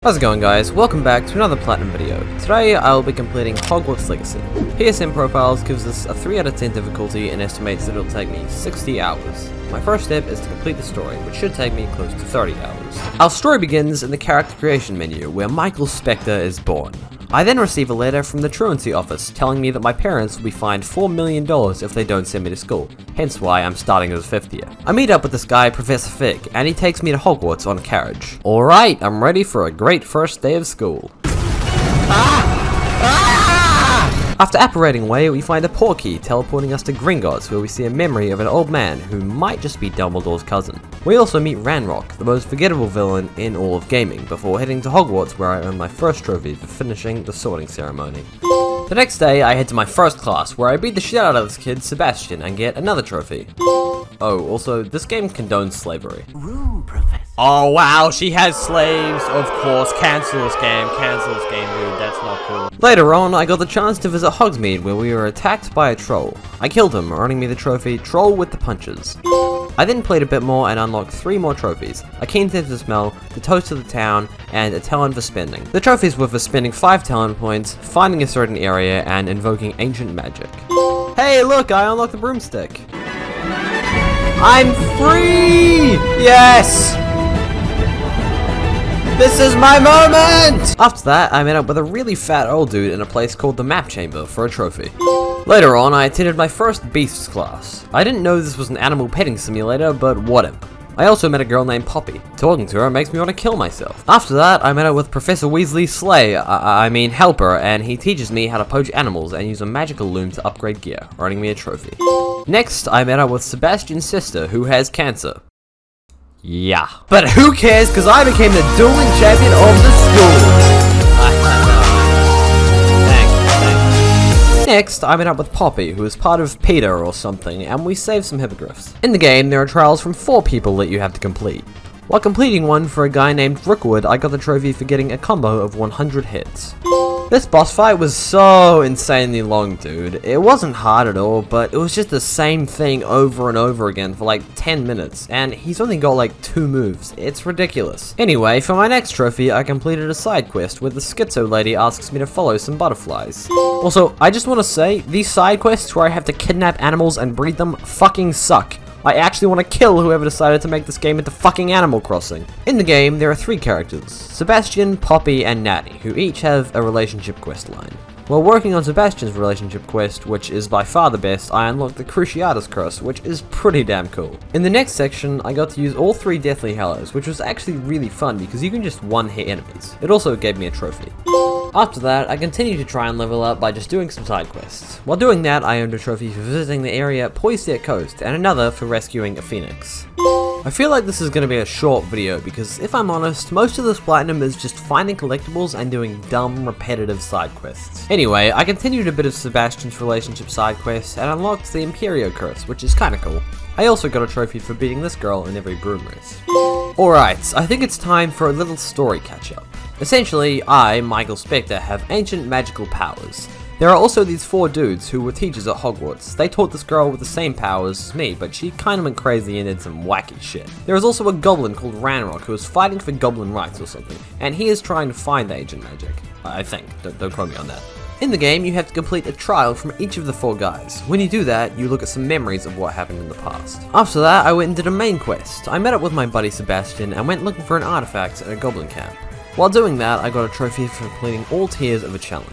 How's it going, guys? Welcome back to another Platinum video. Today I'll be completing Hogwarts Legacy. PSN Profiles gives us a 3 out of 10 difficulty and estimates that it'll take me 60 hours. My first step is to complete the story, which should take me close to 30 hours. Our story begins in the character creation menu, where Michael Spector is born. I then receive a letter from the truancy office telling me that my parents will be fined $4 million if they don't send me to school, hence why I'm starting as 5th year. I meet up with this guy, Professor Fig, and he takes me to Hogwarts on a carriage. Alright, I'm ready for a great first day of school. After apparating away, we find a portkey teleporting us to Gringotts, where we see a memory of an old man who might just be Dumbledore's cousin. We also meet Ranrock, the most forgettable villain in all of gaming, before heading to Hogwarts, where I earn my first trophy for finishing the sorting ceremony. The next day, I head to my first class, where I beat the shit out of this kid, Sebastian, and get another trophy. Oh, also, this game condones slavery. Room, Professor. Oh wow, she has slaves, of course. Cancel this game, dude, that's not cool. Later on, I got the chance to visit Hogsmeade, where we were attacked by a troll. I killed him, earning me the trophy, Troll with the Punches. I then played a bit more and unlocked 3 more trophies, a keen sense of smell, the toast of the town, and a talent for spending. The trophies were for spending 5 talent points, finding a certain area, and invoking ancient magic. Hey look, I unlocked the broomstick. I'm free! Yes! This is my moment! After that, I met up with a really fat old dude in a place called the Map Chamber for a trophy. Later on, I attended my first Beasts class. I didn't know this was an animal petting simulator, but whatever. I also met a girl named Poppy. Talking to her makes me want to kill myself. After that, I met up with Professor Weasley's helper, and he teaches me how to poach animals and use a magical loom to upgrade gear, earning me a trophy. Next, I met up with Sebastian's sister, who has cancer. Yeah. But who cares, because I became the dueling champion of the school! Thanks. Next, I met up with Poppy, who is part of Peter or something, and we saved some hippogriffs. In the game, there are trials from 4 people that you have to complete. While completing one for a guy named Rookwood, I got the trophy for getting a combo of 100 hits. This boss fight was so insanely long, dude. It wasn't hard at all, but it was just the same thing over and over again for like 10 minutes, and he's only got like 2 moves. It's ridiculous. Anyway, for my next trophy, I completed a side quest where the schizo lady asks me to follow some butterflies. Also, I just want to say, these side quests where I have to kidnap animals and breed them fucking suck. I actually want to kill whoever decided to make this game into fucking Animal Crossing. In the game, there are 3 characters, Sebastian, Poppy, and Natty, who each have a relationship quest line. While working on Sebastian's relationship quest, which is by far the best, I unlocked the Cruciatus Curse, which is pretty damn cool. In the next section, I got to use all 3 Deathly Hallows, which was actually really fun because you can just one-hit enemies. It also gave me a trophy. After that, I continued to try and level up by just doing some side quests. While doing that, I earned a trophy for visiting the area Poiset Coast, and another for rescuing a phoenix. I feel like this is going to be a short video because, if I'm honest, most of this platinum is just finding collectibles and doing dumb, repetitive side quests. Anyway, I continued a bit of Sebastian's relationship side quests and unlocked the Imperio Curse, which is kinda cool. I also got a trophy for beating this girl in every broom race. Alright, I think it's time for a little story catch-up. Essentially, I, Michael Spector, have ancient magical powers. There are also these 4 dudes who were teachers at Hogwarts. They taught this girl with the same powers as me, but she kinda went crazy and did some wacky shit. There is also a goblin called Ranrock who is fighting for goblin rights or something, and he is trying to find the ancient magic. I think. Don't quote me on that. In the game, you have to complete a trial from each of the 4 guys. When you do that, you look at some memories of what happened in the past. After that, I went and did a main quest. I met up with my buddy Sebastian and went looking for an artifact at a goblin camp. While doing that, I got a trophy for completing all tiers of a challenge.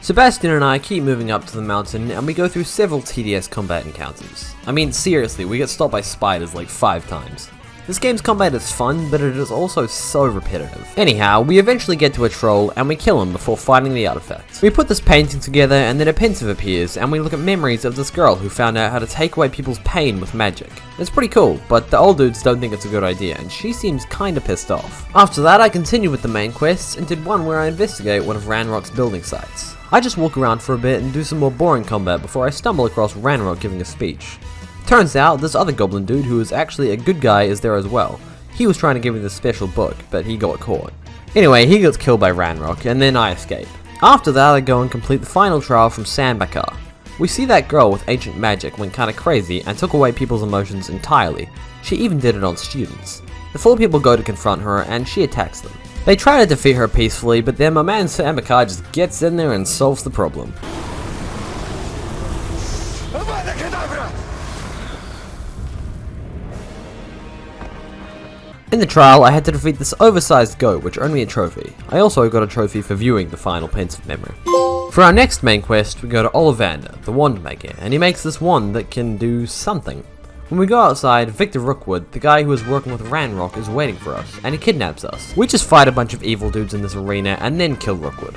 Sebastian and I keep moving up to the mountain, and we go through several tedious combat encounters. I mean, seriously, we get stopped by spiders like 5 times. This game's combat is fun, but it is also so repetitive. Anyhow, we eventually get to a troll, and we kill him before finding the artifact. We put this painting together, and then a pensive appears, and we look at memories of this girl who found out how to take away people's pain with magic. It's pretty cool, but the old dudes don't think it's a good idea, and she seems kinda pissed off. After that, I continued with the main quests, and did one where I investigate one of Ranrock's building sites. I just walk around for a bit and do some more boring combat before I stumble across Ranrock giving a speech. Turns out, this other goblin dude who is actually a good guy is there as well. He was trying to give me this special book, but he got caught. Anyway, he gets killed by Ranrock, and then I escape. After that, I go and complete the final trial from Sandbakar. We see that girl with ancient magic went kinda crazy and took away people's emotions entirely. She even did it on students. The 4 people go to confront her, and she attacks them. They try to defeat her peacefully, but then my man Sir Amakar just gets in there and solves the problem. In the trial, I had to defeat this oversized goat, which earned me a trophy. I also got a trophy for viewing the final pensive memory. For our next main quest, we go to Ollivander, the wand maker, and he makes this wand that can do something. When we go outside, Victor Rookwood, the guy who is working with Ranrock, is waiting for us, and he kidnaps us. We just fight a bunch of evil dudes in this arena, and then kill Rookwood.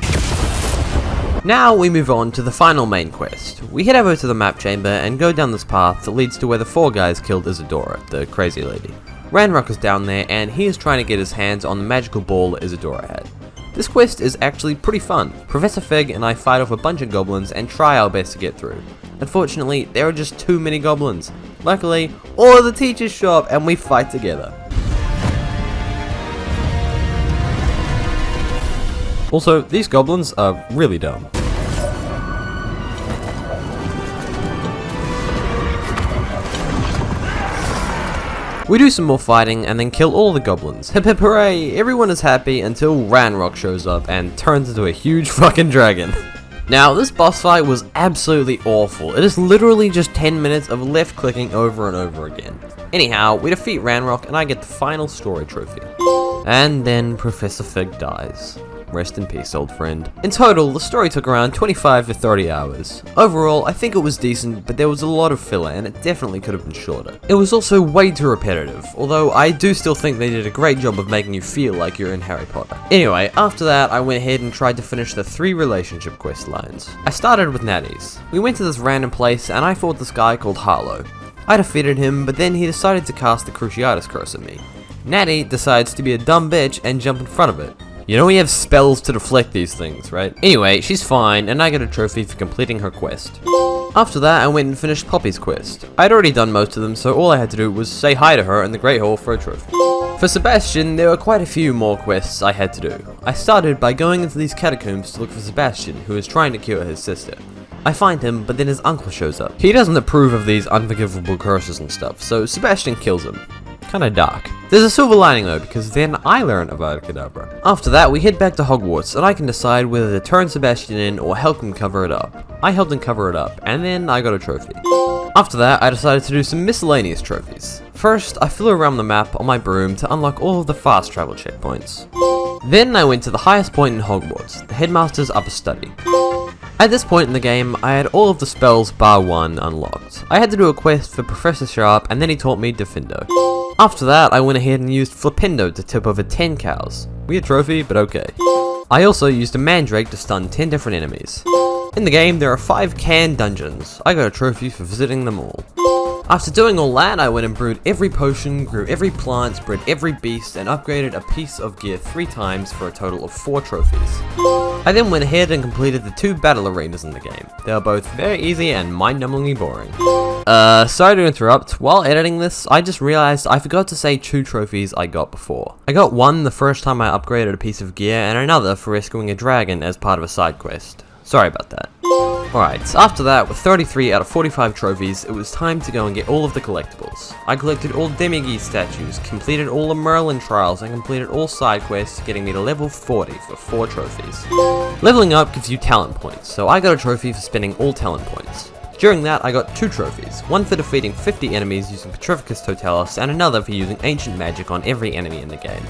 Now we move on to the final main quest. We head over to the map chamber and go down this path that leads to where the 4 guys killed Isadora, the crazy lady. Ranrock is down there, and he is trying to get his hands on the magical ball that Isadora had. This quest is actually pretty fun. Professor Fig and I fight off a bunch of goblins and try our best to get through. Unfortunately, there are just too many goblins. Luckily, all of the teachers show up and we fight together. Also, these goblins are really dumb. We do some more fighting and then kill all the goblins. Hip hip hooray! Everyone is happy until Ranrock shows up and turns into a huge fucking dragon. Now, this boss fight was absolutely awful. It is literally just 10 minutes of left clicking over and over again. Anyhow, we defeat Ranrock and I get the final story trophy. And then Professor Fig dies. Rest in peace, old friend. In total, the story took around 25 to 30 hours. Overall, I think it was decent, but there was a lot of filler, and it definitely could have been shorter. It was also way too repetitive, although I do still think they did a great job of making you feel like you're in Harry Potter. Anyway, after that, I went ahead and tried to finish the 3 relationship quest lines. I started with Natty's. We went to this random place, and I fought this guy called Harlow. I defeated him, but then he decided to cast the Cruciatus Curse at me. Natty decides to be a dumb bitch and jump in front of it. You know we have spells to deflect these things, right? Anyway, she's fine, and I get a trophy for completing her quest. After that, I went and finished Poppy's quest. I'd already done most of them, so all I had to do was say hi to her in the Great Hall for a trophy. For Sebastian, there were quite a few more quests I had to do. I started by going into these catacombs to look for Sebastian, who is trying to cure his sister. I find him, but then his uncle shows up. He doesn't approve of these unforgivable curses and stuff, so Sebastian kills him. Kinda dark. There's a silver lining though, because then I learn about Kadabra. After that, we head back to Hogwarts, and I can decide whether to turn Sebastian in or help him cover it up. I helped him cover it up, and then I got a trophy. After that, I decided to do some miscellaneous trophies. First, I flew around the map on my broom to unlock all of the fast travel checkpoints. Then I went to the highest point in Hogwarts, the headmaster's upper study. At this point in the game, I had all of the spells bar 1 unlocked. I had to do a quest for Professor Sharp, and then he taught me Defendo. After that, I went ahead and used Flipendo to tip over 10 cows. Weird trophy, but okay. I also used a Mandrake to stun 10 different enemies. In the game, there are 5 canned dungeons. I got a trophy for visiting them all. After doing all that, I went and brewed every potion, grew every plant, bred every beast, and upgraded a piece of gear 3 times for a total of 4 trophies. I then went ahead and completed the 2 battle arenas in the game. They are both very easy and mind-numbingly boring. Sorry to interrupt. While editing this, I just realized I forgot to say 2 trophies I got before. I got one the first time I upgraded a piece of gear, and another for rescuing a dragon as part of a side quest. Sorry about that. Alright, after that, with 33 out of 45 trophies, it was time to go and get all of the collectibles. I collected all Demiggy statues, completed all the Merlin trials, and completed all side quests, getting me to level 40 for 4 trophies. Leveling up gives you talent points, so I got a trophy for spending all talent points. During that, I got 2 trophies, one for defeating 50 enemies using Petrificus Totalis, and another for using ancient magic on every enemy in the game.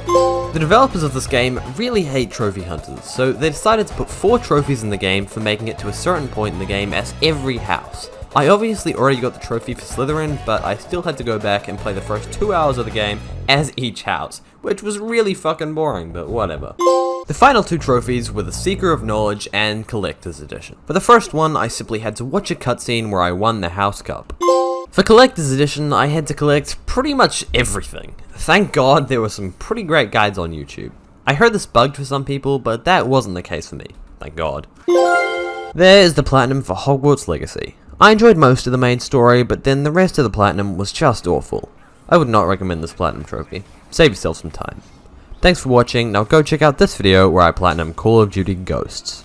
The developers of this game really hate trophy hunters, so they decided to put 4 trophies in the game for making it to a certain point in the game as every house. I obviously already got the trophy for Slytherin, but I still had to go back and play the first 2 hours of the game as each house, which was really fucking boring, but whatever. The final 2 trophies were the Seeker of Knowledge and Collector's Edition. For the first one, I simply had to watch a cutscene where I won the House Cup. For Collector's Edition, I had to collect pretty much everything. Thank God there were some pretty great guides on YouTube. I heard this bugged for some people, but that wasn't the case for me. Thank God. There is the Platinum for Hogwarts Legacy. I enjoyed most of the main story, but then the rest of the Platinum was just awful. I would not recommend this Platinum trophy. Save yourself some time. Thanks for watching. Now go check out this video where I Platinum Call of Duty Ghosts.